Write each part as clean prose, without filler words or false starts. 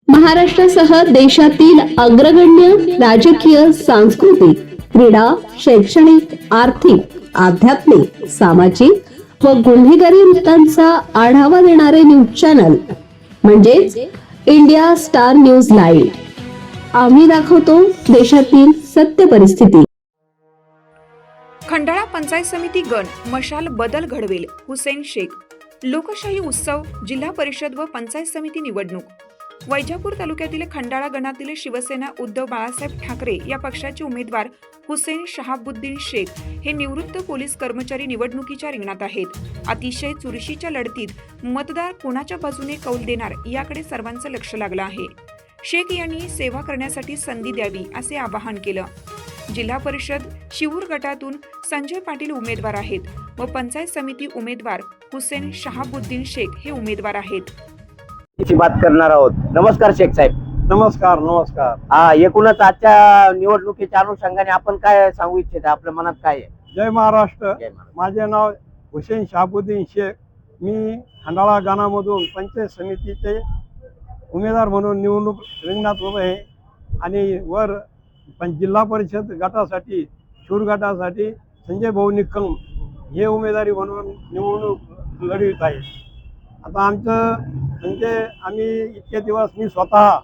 महाराष्ट्रासह देशातील अग्रगण्य राजकीय, सांस्कृतिक, क्रीडा, शैक्षणिक, आर्थिक, आध्यात्मिक, सामाजिक व गुन्हेगारी वृत्तांचा आढावा देणारे न्यूज चॅनल म्हणजेच इंडिया स्टार न्यूज लाईव्ह। आम्ही दाखवतो देशातील सत्य परिस्थिती। खंडाळा पंचायत समिती गण मशाल बदल घडवेल, हुसेन शेख। लोकशाही उत्सव, जिल्हा परिषद व पंचायत समिती निवडणूक। वैजापूर तालुक्यातील खंडाळा गणातील शिवसेना उद्धव बाळासाहेब ठाकरे या पक्षाचे उमेदवार हुसेन शहाबुद्दीन शेख हे निवृत्त पोलीस कर्मचारी निवडणुकीच्या रिंगणात आहेत। अतिशय चुरशीच्या लढतीत मतदार कोणाच्या बाजूने कौल देणार याकडे सर्वांचं लक्ष लागलं आहे। शेख यांनी सेवा करण्यासाठी संधी द्यावी असे आवाहन केलं। जिल्हा परिषद शिवूर गटातून संजय पाटील उमेदवार आहेत व पंचायत समिती उमेदवार हुसेन शहाबुद्दीन शेख हे उमेदवार आहेत। बात करणार आहोत। नमस्कार शेख साहेब। नमस्कार नमस्कार। एकूणच आजच्या निवडणुकीच्या अनुषंगाने आपण काय सांगू इच्छिता, आपल्या मनात काय आहे? जय महाराष्ट्र। जय महाराष्ट्र। माझे नाव हुसेन शहाबुद्दीन शेख। मी खंडाळा गाणामधून पंचायत समितीचे उमेदवार म्हणून निवडणूक रिंगणात उभे आहे आणि वर जिल्हा परिषद गटासाठी शूर गटासाठी संजय भाऊ निकम हे उमेदवारी म्हणून निवडणूक लढवित आहे। आता आमचं म्हणजे आम्ही इतके दिवस मी स्वतः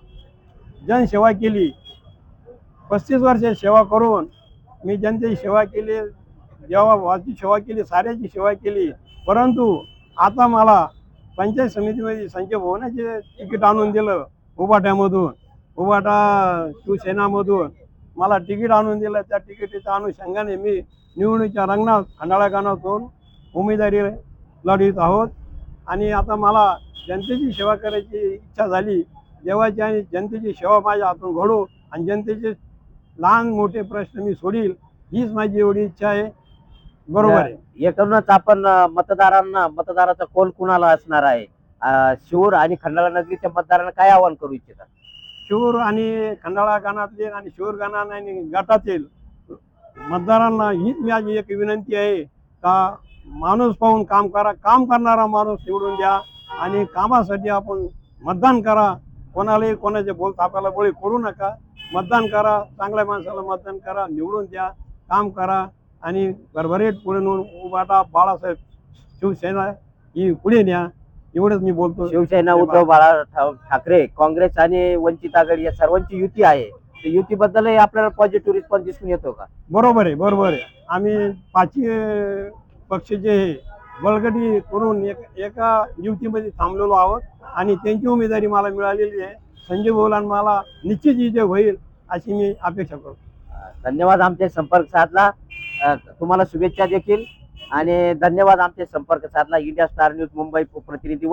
जनसेवा केली, 35 वर्ष सेवा करून मी जनतेची सेवा केली, देवाची सेवा केली, साऱ्याची सेवा केली। परंतु आता मला पंचायत समितीमध्ये संजय भवनाचे तिकीट आणून दिलं। उभाट्यामधून, उभाटा शिवसेनामधून मला तिकीट आणून दिलं। त्या तिकिटीच्या अनुषंगाने मी निवडणुकीच्या रिंगणात खंडाळा गावातून उमेदवारी लढवित आहोत आणि आता मला जनतेची सेवा करायची इच्छा झाली। देवाची आणि जनतेची सेवा माझ्या हातून घडो आणि जनतेचे लहान मोठे प्रश्न मी सोडील, हीच माझी एवढी इच्छा आहे। बरोबर आहे। एकूणच आपण मतदाराचा कौल कुणाला असणार आहे? शिवूर आणि खंडाळा नगरीच्या मतदारांना काय आवाहन करू इच्छिता? शिवूर आणि खंडाळा गाणातील आणि शिवूर गाणा आणि गटातील मतदारांना हीच माझी एक विनंती आहे का माणूस पाहून काम करा, काम करणारा माणूस निवडून द्या आणि कामासाठी आपण मतदान करा। कोणालाही कोणाच्या बोलचापाला बळी करू नका, मतदान करा, चांगल्या माणसाला मतदान करा, निवडून द्या, काम करा आणि भरभरीत पुढे नेऊन उभाटा बाळासाहेब शिवसेना ही पुढे न्या। एवढंच मी बोलतो। शिवसेना उद्धव बाळासाहेब ठाकरे, काँग्रेस आणि वंचित आघाडी या सर्वांची युती आहे, तर युतीबद्दलही आपल्याला पॉझिटिव्ह रिस्पॉन्स दिसून येतो का? बरोबर आहे, बरोबर आहे। आम्ही पाचही पक्ष जे बळकटी करून एका युतीमध्ये थांबलेलो आहोत आणि त्यांची उमेदवारी मला मिळालेली आहे। संजय भाऊलांना मला निश्चित विजय होईल अशी मी अपेक्षा करतो। धन्यवाद आमचे संपर्क साधला, तुम्हाला शुभेच्छा देखील आणि धन्यवाद आमचे संपर्क साधला। इंडिया स्टार न्यूज मुंबई प्रतिनिधी